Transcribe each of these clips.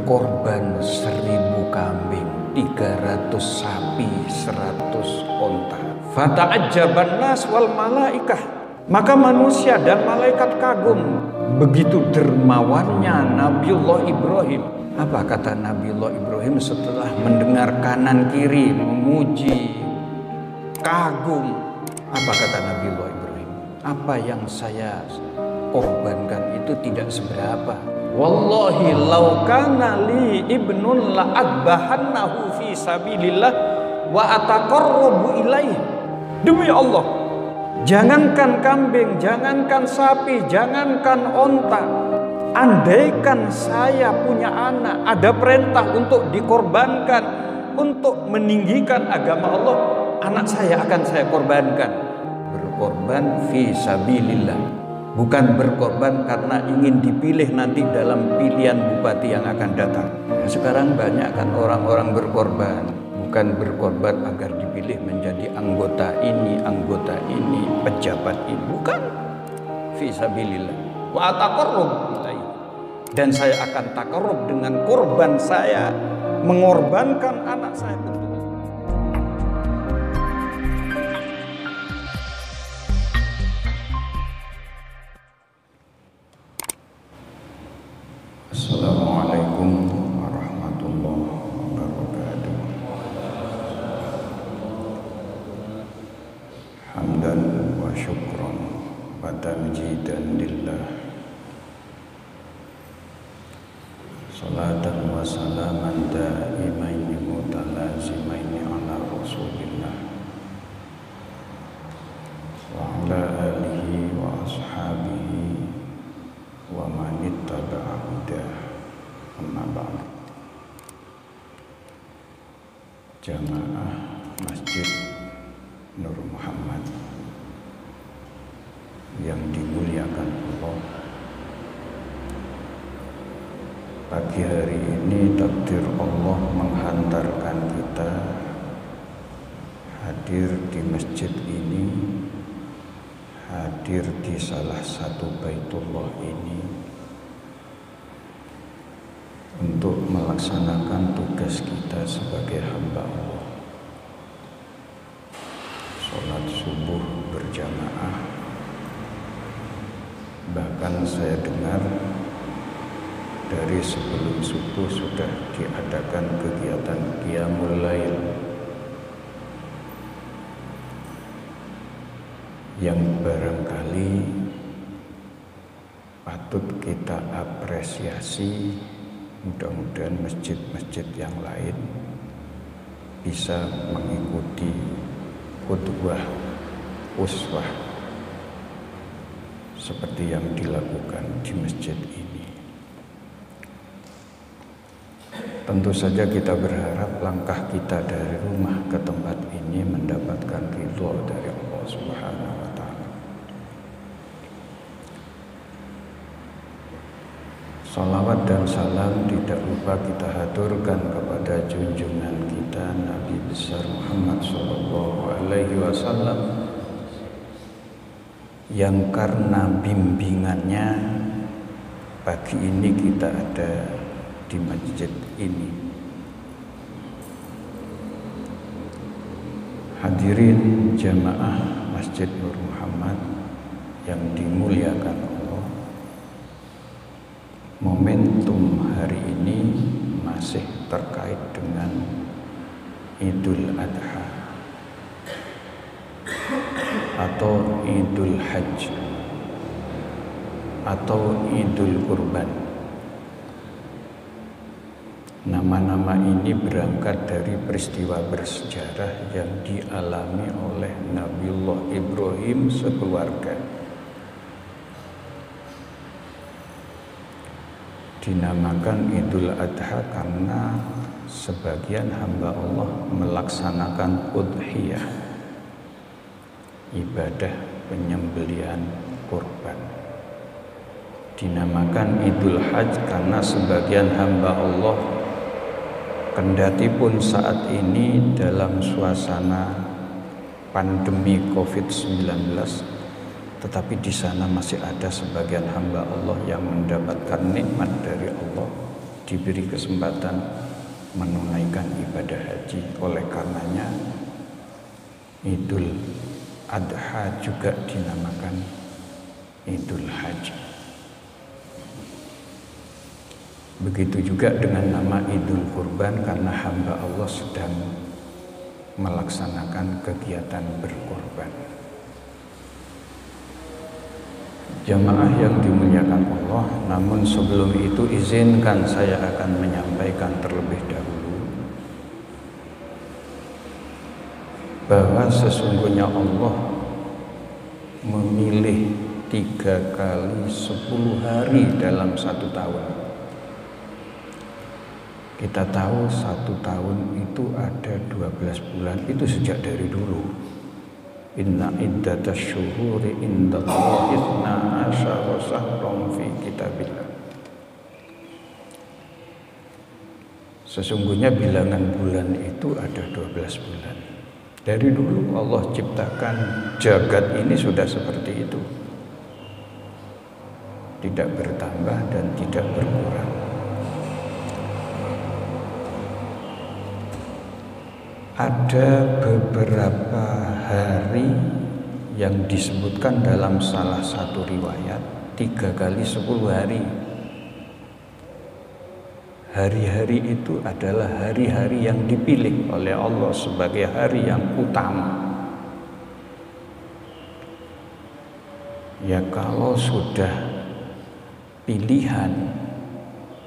berkorban 1000 kambing, 300 sapi, 100 onta. Fata'ajjaban nas wal malaikah. Maka manusia dan malaikat kagum. Begitu dermawannya Nabiullah Ibrahim. Apa kata Nabiullah Ibrahim setelah mendengar kanan kiri memuji, kagum? Apa kata Nabiullah Ibrahim? Apa yang saya korbankan itu tidak seberapa. Wallahi law kana li ibnun la adbahannahu fi sabilillah wa ataqarrabu ilaih. Demi Allah, jangankan kambing, jangankan sapi, jangankan onta, andaikan saya punya anak, ada perintah untuk dikorbankan, untuk meninggikan agama Allah, anak saya akan saya korbankan. Berkorban fi sabilillah, bukan berkorban karena ingin dipilih nanti dalam pilihan bupati yang akan datang. Sekarang banyak kan orang-orang berkorban, bukan berkorban agar dipilih menjadi anggota ini, pejabat ini, bukan. Fi sabilillah wa ataqarrub ilaih. Dan saya akan takarrub dengan korban saya, mengorbankan anak saya untuk Assalamualaikum warahmatullahi wabarakatuh. Hamdan wa syukran wa tamjidan lillah. Salatan wa salaman daimaini mutalazimaini ala rasulillah wa ala alihi wa ashabihi wa man ittaba'a hudah. Amma ba'd. Jamaah Masjid Nur Muhammad yang dimuliakan Allah, pagi hari ini takdir Allah menghantarkan kita hadir di masjid ini, hadir di salah satu Baitullah ini untuk melaksanakan tugas kita sebagai hamba Allah. Sholat subuh berjamaah, bahkan saya dengar dari sebelum subuh sudah diadakan kegiatan Qiyamul Lail yang barangkali patut kita apresiasi. Mudah-mudahan masjid-masjid yang lain bisa mengikuti qudwah, uswah seperti yang dilakukan di masjid ini. Tentu saja kita berharap langkah kita dari rumah ke tempat ini mendapatkan ridho dari Allah Subhanahu wa Ta'ala. Salawat dan salam tidak lupa kita haturkan kepada junjungan kita Nabi besar Muhammad Sallallahu Alaihi Wasallam, yang karena bimbingannya pagi ini kita ada di masjid ini. Hadirin jamaah Masjid Nur Muhammad yang dimuliakan Allah, momentum hari ini masih terkait dengan Idul Adha atau Idul Hajj atau Idul Kurban. Nama-nama ini berangkat dari peristiwa bersejarah yang dialami oleh Nabiullah Ibrahim sekeluarga. Dinamakan Idul Adha karena sebagian hamba Allah melaksanakan udhiyah, ibadah penyembelihan kurban. Dinamakan Idul Hajj karena sebagian hamba Allah, kendati pun saat ini dalam suasana pandemi COVID-19, tetapi di sana masih ada sebagian hamba Allah yang mendapatkan nikmat dari Allah, diberi kesempatan menunaikan ibadah haji. Oleh karenanya Idul Adha juga dinamakan Idul Haji. Begitu juga dengan nama Idul Kurban, karena hamba Allah sedang melaksanakan kegiatan berkorban. Jamaah yang dimuliakan Allah, namun sebelum itu izinkan saya akan menyampaikan terlebih dahulu bahwa sesungguhnya Allah memilih 3 kali 10 hari dalam 1 tahun. Kita tahu 1 tahun itu ada 12 bulan, itu sejak dari dulu. Inna iddatash syuhuri indallahi 12 syahran fi kitabillah. Sesungguhnya bilangan bulan itu ada 12 bulan. Dari dulu Allah ciptakan jagat ini sudah seperti itu. Tidak bertambah dan tidak berkurang. Ada beberapa hari yang disebutkan dalam salah satu riwayat 3 kali 10 hari. Hari-hari itu adalah hari-hari yang dipilih oleh Allah sebagai hari yang utama. Ya kalau sudah pilihan,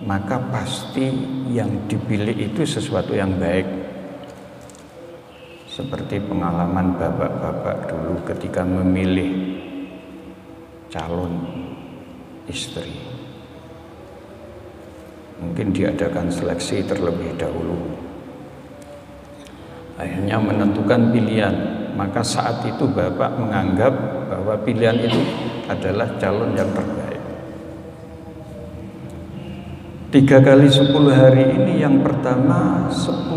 maka pasti yang dipilih itu sesuatu yang baik. Seperti pengalaman bapak-bapak dulu ketika memilih calon istri. Mungkin diadakan seleksi terlebih dahulu. Akhirnya menentukan pilihan. Maka saat itu bapak menganggap bahwa pilihan itu adalah calon yang terbaik. 3 kali 10 hari ini yang pertama 10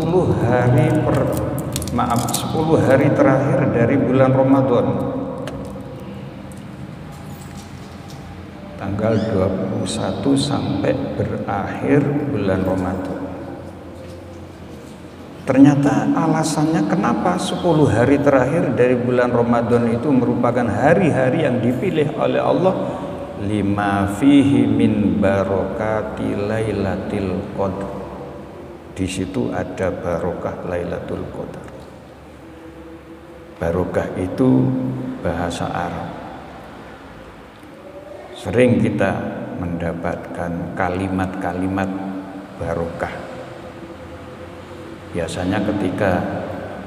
hari terakhir dari bulan Ramadan, tanggal 21 sampai berakhir bulan Ramadan. Ternyata alasannya kenapa 10 hari terakhir dari bulan Ramadan itu merupakan hari-hari yang dipilih oleh Allah, lima fihi min barokati lailatul qadar. Di situ ada barokah Lailatul Qadar. Barokah itu bahasa Arab. Sering kita mendapatkan kalimat-kalimat barokah. Biasanya ketika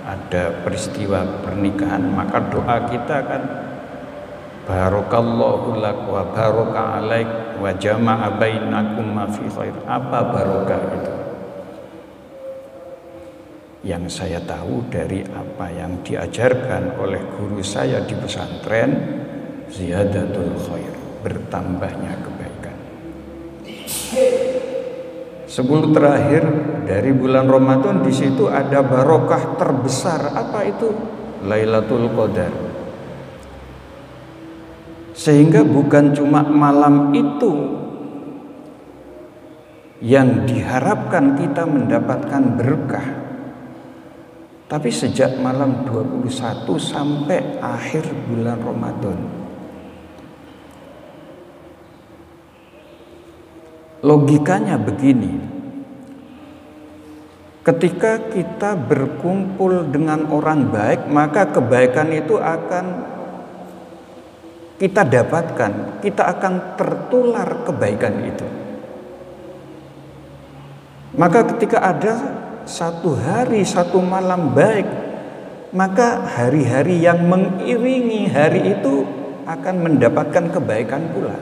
ada peristiwa pernikahan, maka doa kita kan barokallahu lak wa baraka alaik wa jama'a bainakum ma fi khair. Apa barokah itu? Yang saya tahu dari apa yang diajarkan oleh guru saya di pesantren, ziyadatul khair, bertambahnya kebaikan. 10 terakhir dari bulan Ramadan, di situ ada barokah terbesar. Apa itu? Lailatul Qadar. Sehingga bukan cuma malam itu yang diharapkan kita mendapatkan berkah, tapi sejak malam 21 sampai akhir bulan Ramadan. Logikanya begini, ketika kita berkumpul dengan orang baik, maka kebaikan itu akan kita dapatkan, kita akan tertular kebaikan itu. Maka ketika ada 1 hari 1 malam baik, maka hari-hari yang mengiringi hari itu akan mendapatkan kebaikan pula.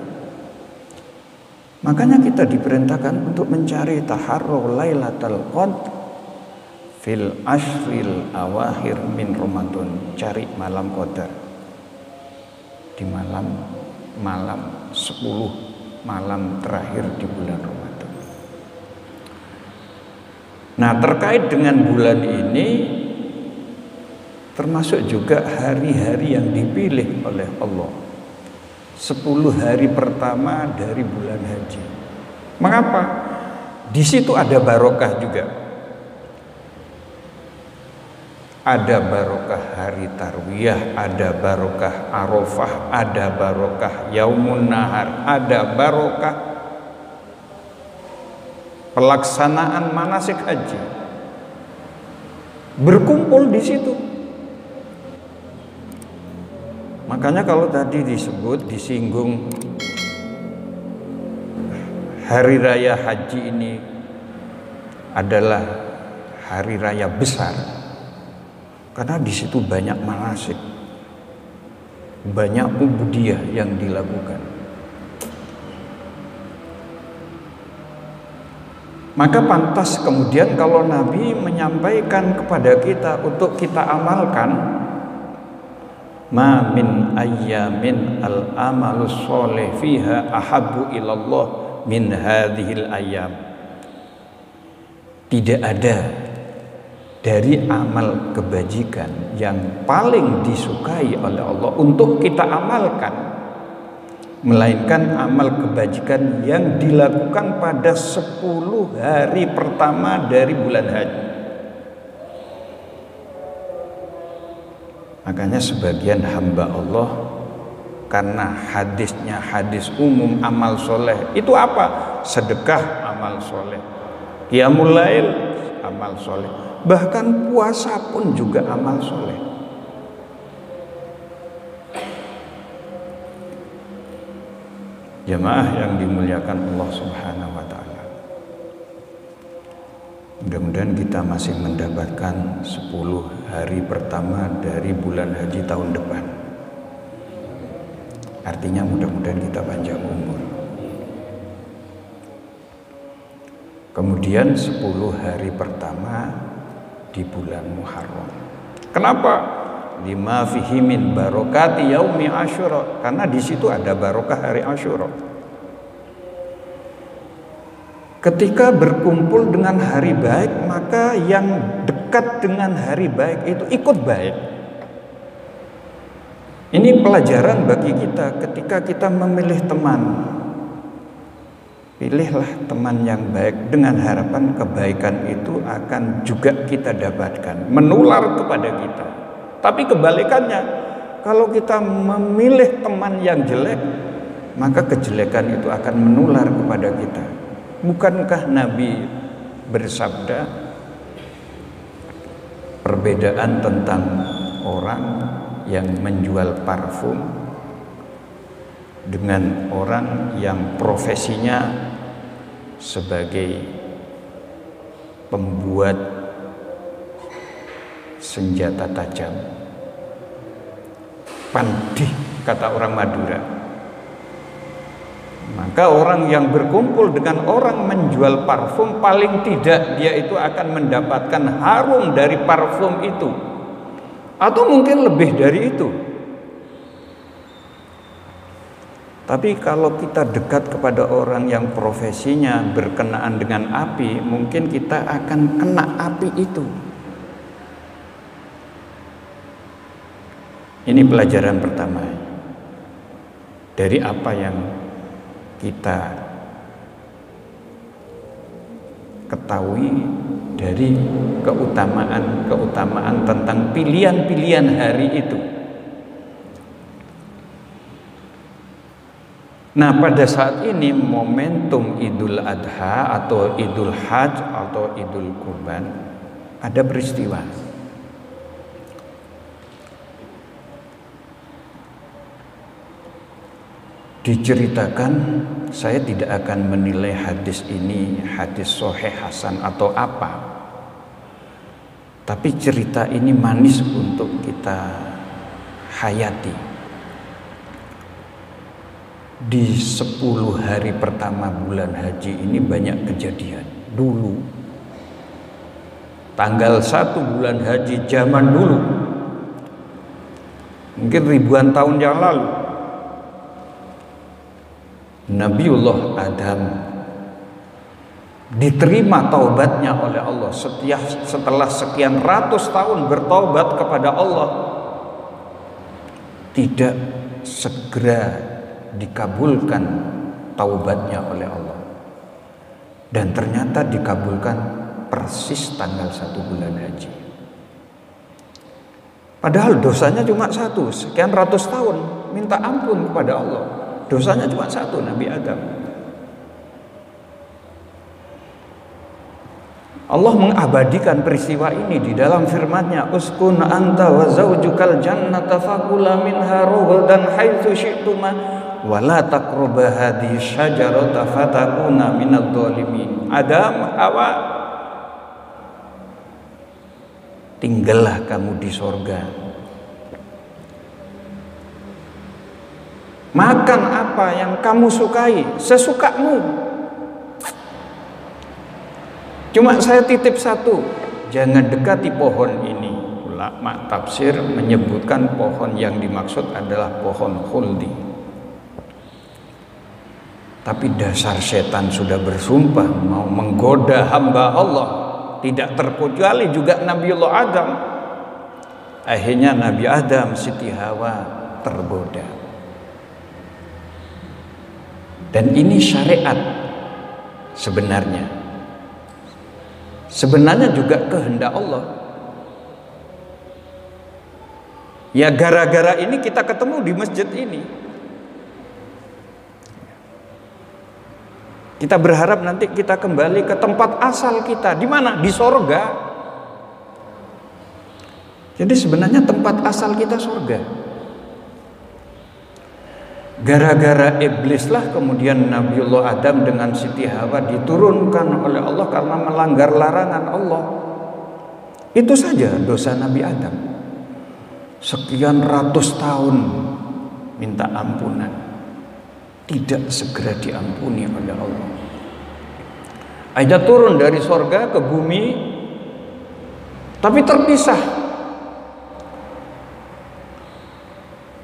Makanya kita diperintahkan untuk mencari taharru lailatul qadar fil ashril awakhir min Ramadan. Cari malam qadar di malam 10 malam terakhir di bulan Ramadan. Nah, terkait dengan bulan ini termasuk juga hari-hari yang dipilih oleh Allah. 10 hari pertama dari bulan haji. Mengapa? Di situ ada barokah juga. Ada barokah hari Tarwiyah, ada barokah Arafah, ada barokah Yaumun Nahar, ada barokah pelaksanaan manasik haji. Berkumpul di situ. Makanya kalau tadi disinggung hari raya haji ini adalah hari raya besar. Karena di situ banyak manasik, banyak ubudiyah yang dilakukan. Maka pantas kemudian kalau Nabi menyampaikan kepada kita untuk kita amalkan, ma min ayyamin al amalus sholih fiha ahabbu ilallah min hadhil ayyam. Tidak ada dari amal kebajikan yang paling disukai oleh Allah untuk kita amalkan, melainkan amal kebajikan yang dilakukan pada 10 hari pertama dari bulan haji. Makanya sebagian hamba Allah, karena hadisnya hadis umum amal soleh, itu apa? Sedekah amal soleh, qiyamul lail amal soleh, bahkan puasa pun juga amal soleh. Jamaah yang dimuliakan Allah Subhanahu wa ta'ala, mudah-mudahan kita masih mendapatkan 10 hari pertama dari bulan haji tahun depan. Artinya mudah-mudahan kita panjang umur. Kemudian 10 hari pertama di bulan Muharram. Kenapa? Lima fihi min barokati yaumi Asyura, karena di situ ada barokah hari Asyura. Ketika berkumpul dengan hari baik, maka yang dekat dengan hari baik itu ikut baik. Ini pelajaran bagi kita ketika kita memilih teman. Pilihlah teman yang baik dengan harapan kebaikan itu akan juga kita dapatkan, menular kepada kita. Tapi kebalikannya, kalau kita memilih teman yang jelek, maka kejelekan itu akan menular kepada kita. Bukankah Nabi bersabda, perbedaan tentang orang yang menjual parfum dengan orang yang profesinya sebagai pembuat senjata tajam, pandih kata orang Madura. Maka orang yang berkumpul dengan orang menjual parfum, paling tidak dia itu akan mendapatkan harum dari parfum itu, atau mungkin lebih dari itu. Tapi kalau kita dekat kepada orang yang profesinya berkenaan dengan api, mungkin kita akan kena api itu. Ini pelajaran pertama dari apa yang kita ketahui dari keutamaan tentang pilihan-pilihan hari itu. Nah, pada saat ini momentum Idul Adha atau Idul Hajj atau Idul Kurban, ada peristiwa. Diceritakan, saya tidak akan menilai hadis ini hadis sahih hasan atau apa, tapi cerita ini manis untuk kita hayati. Di 10 hari pertama bulan haji ini banyak kejadian. Dulu tanggal 1 bulan haji zaman dulu, mungkin ribuan tahun yang lalu, Nabiullah Adam diterima taubatnya oleh Allah. Setelah sekian ratus tahun bertaubat kepada Allah, tidak segera dikabulkan taubatnya oleh Allah. Dan ternyata dikabulkan persis tanggal 1 bulan haji. Padahal dosanya cuma satu, sekian ratus tahun minta ampun kepada Allah. Dosanya cuma satu, Nabi Adam. Allah mengabadikan peristiwa ini di dalam firman-Nya, "Uskun anta wa zaujukal jannata fakula minha ragadan haitsu syi'tuma wa la taqrabu hadhihi syajarata fatakuna minadh dhalimin." Adam, Hawa, tinggallah kamu di sorga. Makan apa yang kamu sukai, sesukamu. Cuma saya titip satu, jangan dekati pohon ini. Ulama tafsir menyebutkan pohon yang dimaksud adalah pohon khuldi. Tapi dasar setan sudah bersumpah mau menggoda hamba Allah, tidak terkecuali juga Nabiullah Adam. Akhirnya Nabi Adam, Siti Hawa tergoda. Dan ini syariat sebenarnya. Sebenarnya juga kehendak Allah. Ya gara-gara ini kita ketemu di masjid ini. Kita berharap nanti kita kembali ke tempat asal kita. Di mana? Di sorga. Jadi sebenarnya tempat asal kita sorga. Gara-gara iblislah kemudian Nabiullah Adam dengan Siti Hawa diturunkan oleh Allah karena melanggar larangan Allah. Itu saja dosa Nabi Adam. Sekian ratus tahun minta ampunan, tidak segera diampuni oleh Allah. Aja turun dari sorga ke bumi, tapi terpisah.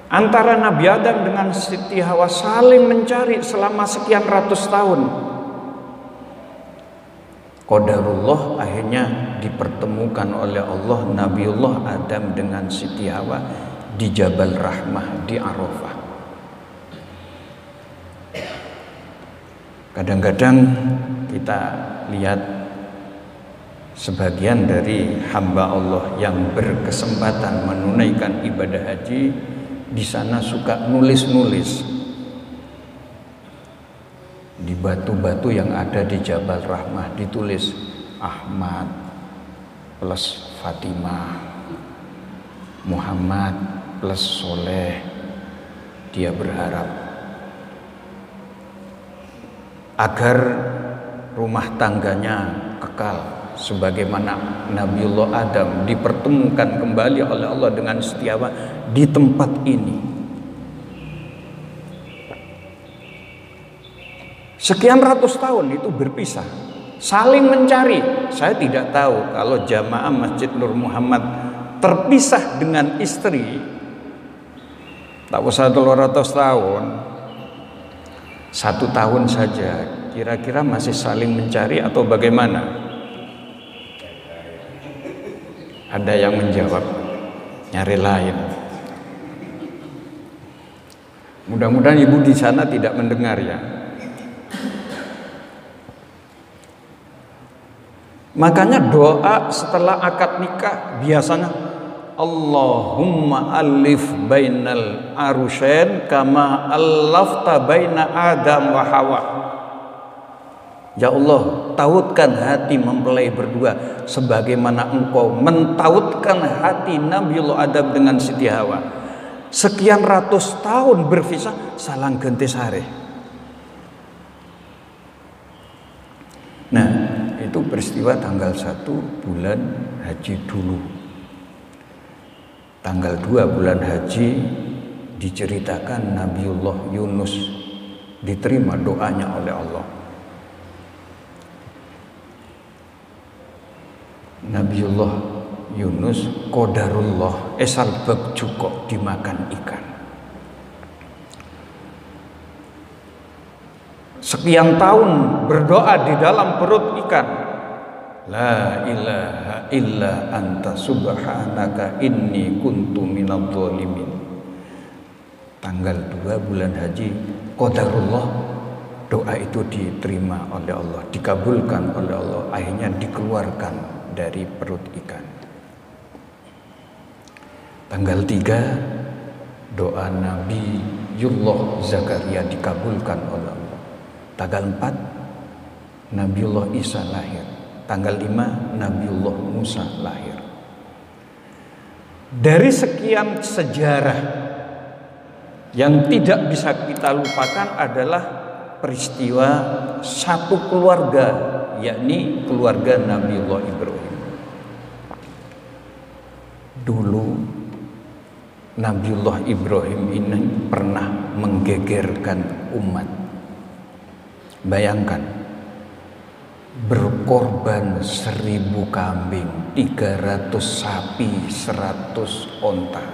Antara Nabi Adam dengan Siti Hawa saling mencari selama sekian ratus tahun. Qadarullah akhirnya dipertemukan oleh Allah Nabiullah Adam dengan Siti Hawa di Jabal Rahmah di Arafah. Kadang-kadang kita lihat sebagian dari hamba Allah yang berkesempatan menunaikan ibadah haji di sana suka nulis-nulis di batu-batu yang ada di Jabal Rahmah, ditulis Ahmad plus Fatimah, Muhammad plus Soleh. Dia berharap agar rumah tangganya kekal sebagaimana Nabiullah Adam dipertemukan kembali oleh Allah dengan Siti Hawa di tempat ini. Sekian ratus tahun itu berpisah, saling mencari. Saya tidak tahu kalau jamaah Masjid Nur Muhammad terpisah dengan istri, tak usah 200 tahun, 1 tahun saja, kira-kira masih saling mencari atau bagaimana? Ada yang menjawab, nyari lain. Mudah-mudahan ibu di sana tidak mendengar ya. Makanya doa setelah akad nikah biasanya Allahumma alif bainal arusyain kama allafta baina Adam wa Hawa. Ya Allah, tautkan hati mempelai berdua sebagaimana engkau mentautkan hati Nabiullah Adam dengan Siti Hawa. Sekian ratus tahun berpisah, salang genti sare. Nah, itu peristiwa tanggal 1 bulan haji dulu. Tanggal 2 bulan haji diceritakan Nabiullah Yunus diterima doanya oleh Allah. Nabiullah Yunus qadarullah esalbab cukup dimakan ikan. Sekian tahun berdoa di dalam perut ikan. La ilaha illa anta subhanaka inni kuntu minadh dhalimin. Tanggal 2 bulan haji qadarullah doa itu diterima oleh Allah, dikabulkan oleh Allah, akhirnya dikeluarkan dari perut ikan. Tanggal 3 doa Nabiullah Zakaria dikabulkan oleh Allah. Tanggal 4 Nabiullah Isa lahir. Tanggal 5 Nabiullah Musa lahir. Dari sekian sejarah yang tidak bisa kita lupakan adalah peristiwa satu keluarga, yakni keluarga Nabiullah Ibrahim. Dulu Nabiullah Ibrahim ini pernah menggegerkan umat. Bayangkan, berkorban 1000 kambing, 300 sapi, 100 onta.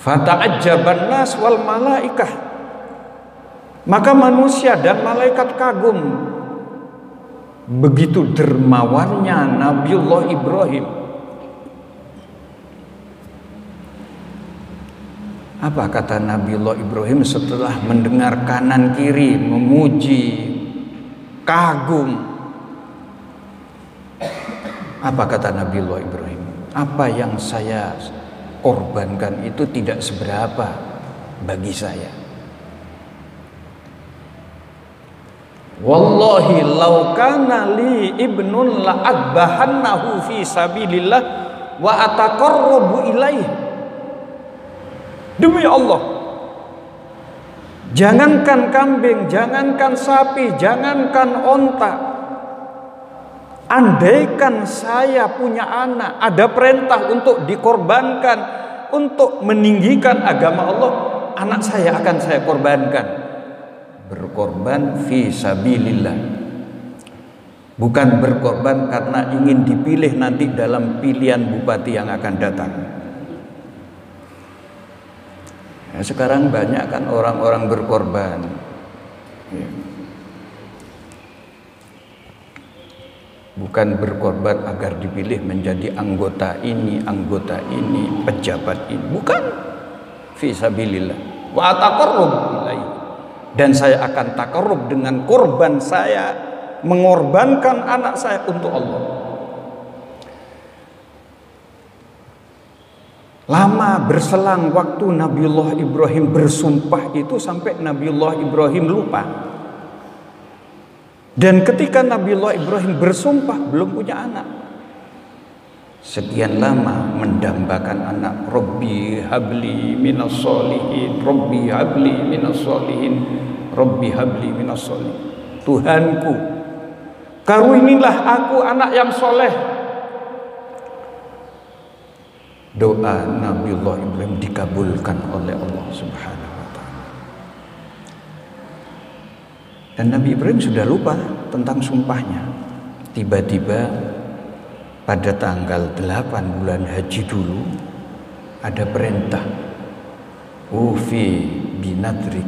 Fata'ajjaban nas wal malaikah, maka manusia dan malaikat kagum begitu dermawannya Nabiullah Ibrahim. Apa kata Nabiullah Ibrahim setelah mendengar kanan kiri memuji, kagum? Apa kata Nabiullah Ibrahim? Apa yang saya korbankan itu tidak seberapa bagi saya. Wallahi law kana li ibnun la adbahannahu fi sabilillah wa ataqarrabu ilaihi. Demi Allah, jangankan kambing, jangankan sapi, jangankan onta, andaikan saya punya anak, ada perintah untuk dikorbankan, untuk meninggikan agama Allah, anak saya akan saya korbankan. Berkorban fi sabilillah, bukan berkorban karena ingin dipilih nanti dalam pilihan bupati yang akan datang. Nah, sekarang banyak kan orang-orang berkorban, bukan berkorban agar dipilih menjadi anggota ini, pejabat ini, bukan. Fi sabilillah wa taqarrub ilaihi, dan saya akan takarrub dengan korban saya, mengorbankan anak saya untuk Allah. Lama berselang waktu Nabiullah Ibrahim bersumpah itu sampai Nabiullah Ibrahim lupa. Dan ketika Nabiullah Ibrahim bersumpah belum punya anak. Sekian lama mendambakan anak. Rabbi habli minas sholihin, Rabbi habli minas sholihin, Rabbi habli minas sholihin. Tuhanku, karunilah aku anak yang soleh. Doa Nabiullah Ibrahim dikabulkan oleh Allah Subhanahu wa ta'ala. Dan Nabi Ibrahim sudah lupa tentang sumpahnya. Tiba-tiba pada tanggal 8 bulan haji dulu ada perintah, ufi binadrik,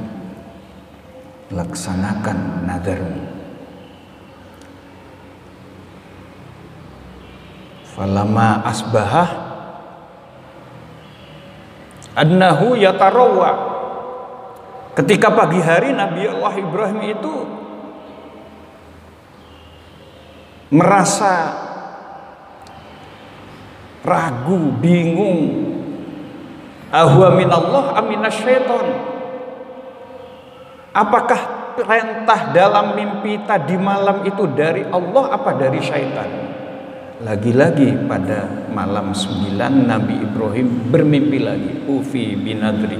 laksanakan nadarmu. Falamma asbahah annahu yatarawwa, ketika pagi hari Nabi Allah Ibrahim itu merasa ragu, bingung, ahwa minallah aminasyaiton, apakah perintah dalam mimpi tadi malam itu dari Allah apa dari syaitan? Lagi-lagi pada malam 9 Nabi Ibrahim bermimpi lagi, ufi binadri.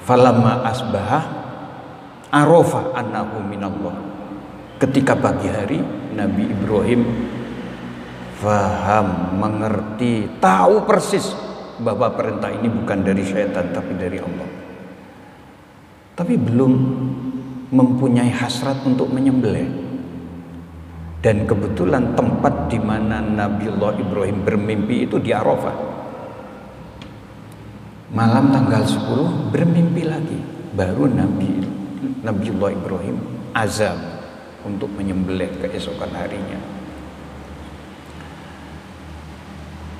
Falamma asbahah arafa annahu minallah. Ketika pagi hari Nabi Ibrahim faham, mengerti, tahu persis bahwa perintah ini bukan dari syaitan tapi dari Allah. Tapi belum mempunyai hasrat untuk menyembelih. Dan kebetulan tempat di mana Nabiullah Ibrahim bermimpi itu di Arafah. Malam tanggal 10 bermimpi lagi, baru Nabiullah Ibrahim azam untuk menyembelih keesokan harinya.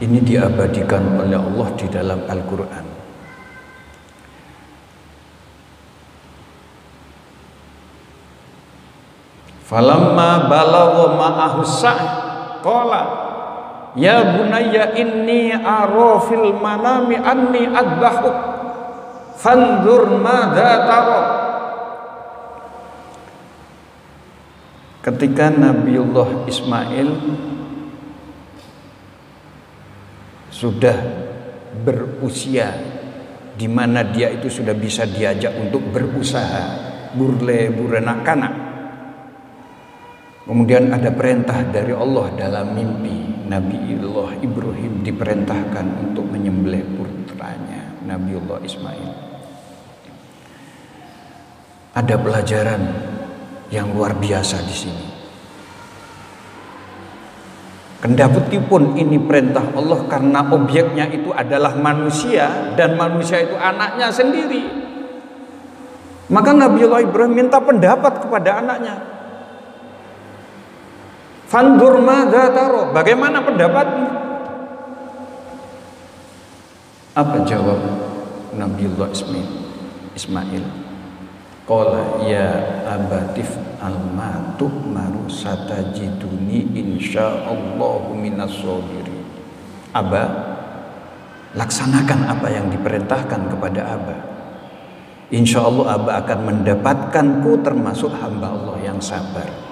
Ini diabadikan oleh Allah di dalam Al-Quran. Falamma balagha ma'ahu sa'i qala ya bunayya inni ara fil manami anni adbahuk fanzur madza tara. Ketika Nabiullah Ismail sudah berusia di mana dia itu sudah bisa diajak untuk berusaha, burenak kanak. Kemudian ada perintah dari Allah dalam mimpi. Nabiullah Ibrahim diperintahkan untuk menyembelih putranya Nabiullah Ismail. Ada pelajaran yang luar biasa di sini. Kendaputipun ini perintah Allah karena objeknya itu adalah manusia dan manusia itu anaknya sendiri. Maka Nabiullah Ibrahim minta pendapat kepada anaknya. Fandur madza taro, bagaimana pendapatmu? Apa jawab Nabiullah Ismail? Qala ya abatif almatuk maru satajiduni insyaallahu minas sabirin. Aba, laksanakan apa yang diperintahkan kepada Aba. Insyaallah Aba akan mendapatkanku termasuk hamba Allah yang sabar.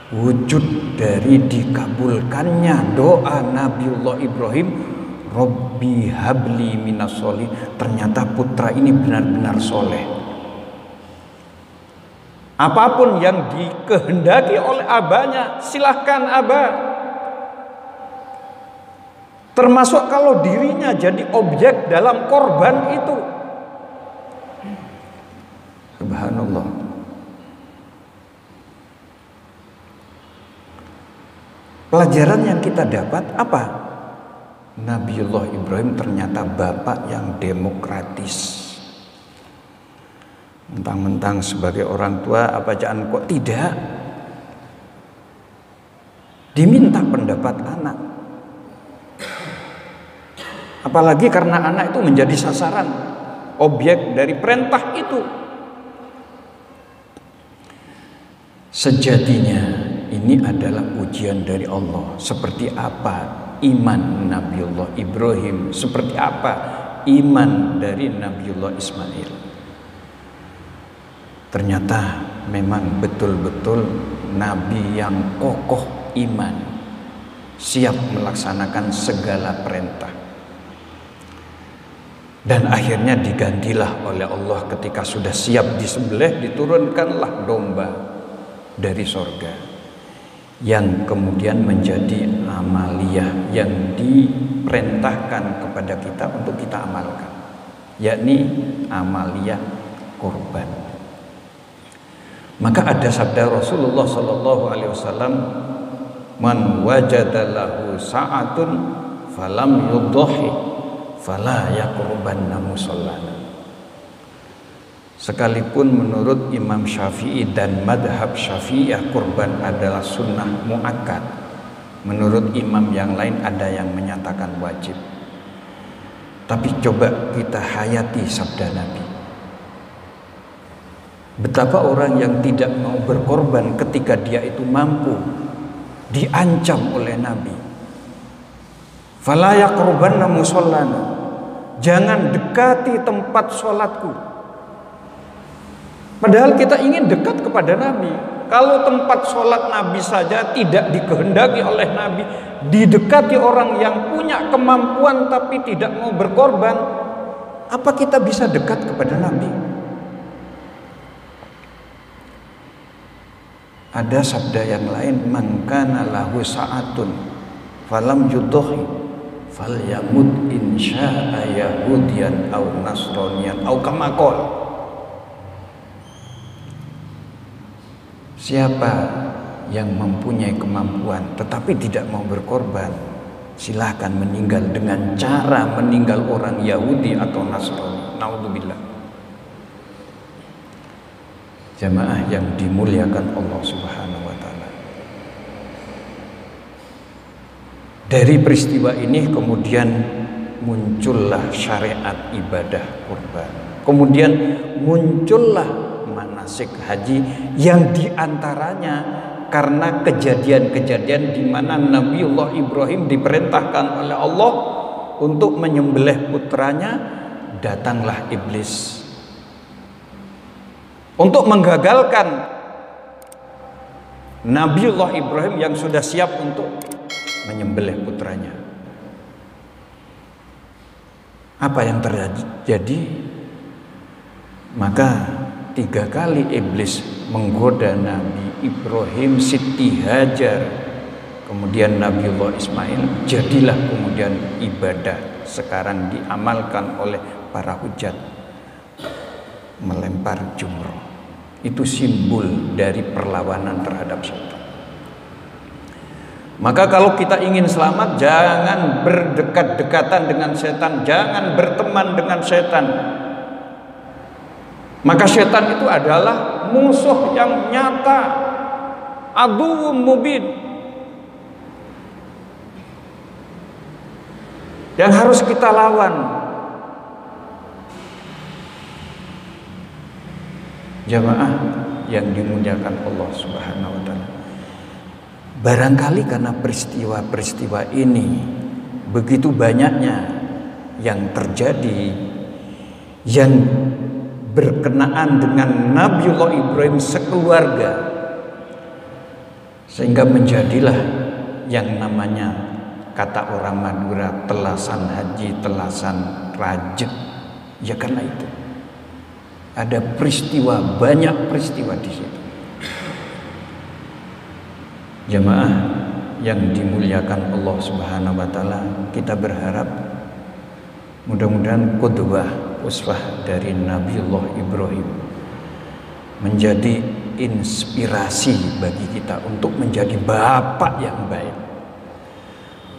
Wujud dari dikabulkannya doa Nabiullah Ibrahim, Rabbi habli minas solih, ternyata putra ini benar-benar soleh. Apapun yang dikehendaki oleh abahnya, silahkan abah. Termasuk kalau dirinya jadi objek dalam korban itu. Subhanallah. Pelajaran yang kita dapat apa? Nabiullah Ibrahim ternyata bapak yang demokratis. Mentang-mentang sebagai orang tua apa jangan kok tidak diminta pendapat anak. Apalagi karena anak itu menjadi sasaran, objek dari perintah itu. Sejatinya ini adalah ujian dari Allah. Seperti apa iman Nabiullah Ibrahim, seperti apa iman dari Nabiullah Ismail. Ternyata memang betul-betul nabi yang kokoh iman, siap melaksanakan segala perintah. Dan akhirnya digantilah oleh Allah ketika sudah siap disembelih, diturunkanlah domba dari sorga yang kemudian menjadi amaliyah yang diperintahkan kepada kita untuk kita amalkan, yakni amaliyah kurban. Maka ada sabda Rasulullah sallallahu alaihi wasallam, "Man wajada lahu sa'atun falam yudhi fala yaqrubanna musallana." Sekalipun menurut Imam Syafi'i dan madhab Syafi'iyah kurban adalah sunnah muakkad, menurut imam yang lain ada yang menyatakan wajib. Tapi coba kita hayati sabda Nabi. Betapa orang yang tidak mau berkorban ketika dia itu mampu diancam oleh Nabi. Fala yaqrubanna musallana, jangan dekati tempat sholatku. Padahal kita ingin dekat kepada Nabi. Kalau tempat sholat Nabi saja tidak dikehendaki oleh Nabi, didekati orang yang punya kemampuan tapi tidak mau berkorban, apa kita bisa dekat kepada Nabi? Ada sabda yang lain, man kana lahu sa'atun falam yudhi falyamut insya'a yahudiyan aw nasraniyan aw kama qala. Siapa yang mempunyai kemampuan tetapi tidak mau berkorban, silahkan meninggal dengan cara meninggal orang Yahudi atau Nasrani. Naudzubillah. Jamaah yang dimuliakan Allah Subhanahu wa taala. Dari peristiwa ini kemudian muncullah syariat ibadah kurban. Kemudian muncullah manasik haji yang diantaranya karena kejadian-kejadian di mana Nabiullah Ibrahim diperintahkan oleh Allah untuk menyembelih putranya, datanglah iblis untuk menggagalkan Nabiullah Ibrahim yang sudah siap untuk menyembelih putranya. Apa yang terjadi? Maka 3 kali iblis menggoda Nabi Ibrahim, Siti Hajar, kemudian Nabiullah Ismail. Jadilah kemudian ibadah sekarang diamalkan oleh para hujat, melempar jumroh. Itu simbol dari perlawanan terhadap setan. Maka kalau kita ingin selamat, jangan berdekat-dekatan dengan setan, jangan berteman dengan setan. Maka setan itu adalah musuh yang nyata, aduwwum mubin, yang harus kita lawan. Jamaah yang dimuliakan Allah Subhanahu wa taala. Barangkali karena peristiwa-peristiwa ini begitu banyaknya yang terjadi yang berkenaan dengan Nabiullah Ibrahim sekeluarga, sehingga menjadilah yang namanya kata orang Madura telasan haji, telasan rajek. Ya karena itu ada peristiwa, banyak peristiwa di situ. Jamaah yang dimuliakan Allah Subhanahu wa taala, kita berharap mudah-mudahan qudwah, uswah dari Nabiullah Ibrahim menjadi inspirasi bagi kita untuk menjadi bapak yang baik.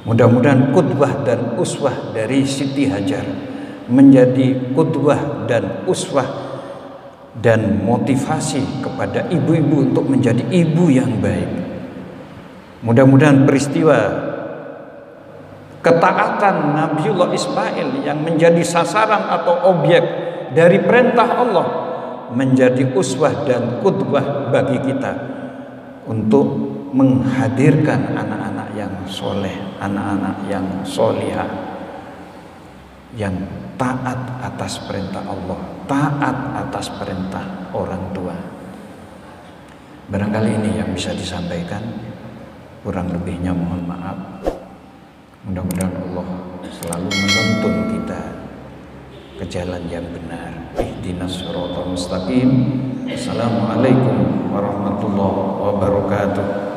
Mudah-mudahan qudwah dan uswah dari Siti Hajar menjadi qudwah dan uswah dan motivasi kepada ibu-ibu untuk menjadi ibu yang baik. Mudah-mudahan peristiwa ketaatan Nabiullah Ismail yang menjadi sasaran atau objek dari perintah Allah menjadi uswah dan qudwah bagi kita untuk menghadirkan anak-anak yang soleh, anak-anak yang solihah, yang taat atas perintah Allah, taat atas perintah orang tua. Barangkali ini yang bisa disampaikan, kurang lebihnya mohon maaf. Mudah-mudahan Allah selalu menuntun kita ke jalan yang benar. Ihdinas siratal mustaqim. Assalamualaikum warahmatullahi wabarakatuh.